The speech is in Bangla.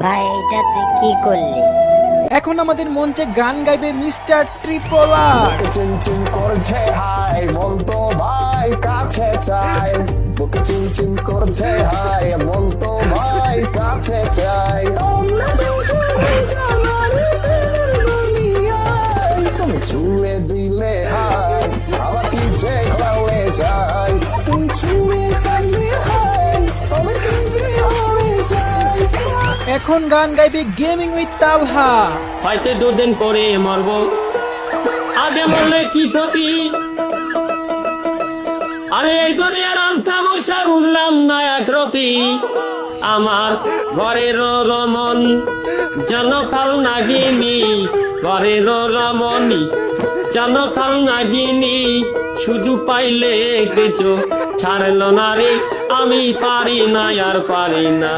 ভাই এটা তুই কি করলি? এখন আমাদের মঞ্চে গান গাইবে মিস্টার ট্রিপলার। বুকে চিনচিন করছে হাই, মন তো ভাই কাছে চাই। বুকে চিনচিন করছে হাই, মন তো ভাই কাছে চাই। তুমি ছুঁয়ে দিলে হাই, আমার কি যে হয়ে যায়। তুমি ছুঁয়ে দিলে হাই, আমার কি যে হয়ে যায়। এখন গান গাইবে গেমিং উইথ তালহা। হয়তো দুদিন পরে মরব, আগে মরলে কি ক্ষতি। আমি এই দুনিয়ার তামাশা বুঝলাম না একরতি। আমার ঘরের রমন যেন কাল নাগিনী, ঘরের রমণী যেন কাল নাগিনী। সুযোগ পাইলে কিছু ছাড়ল না রে, আমি পারি না আর পারি না।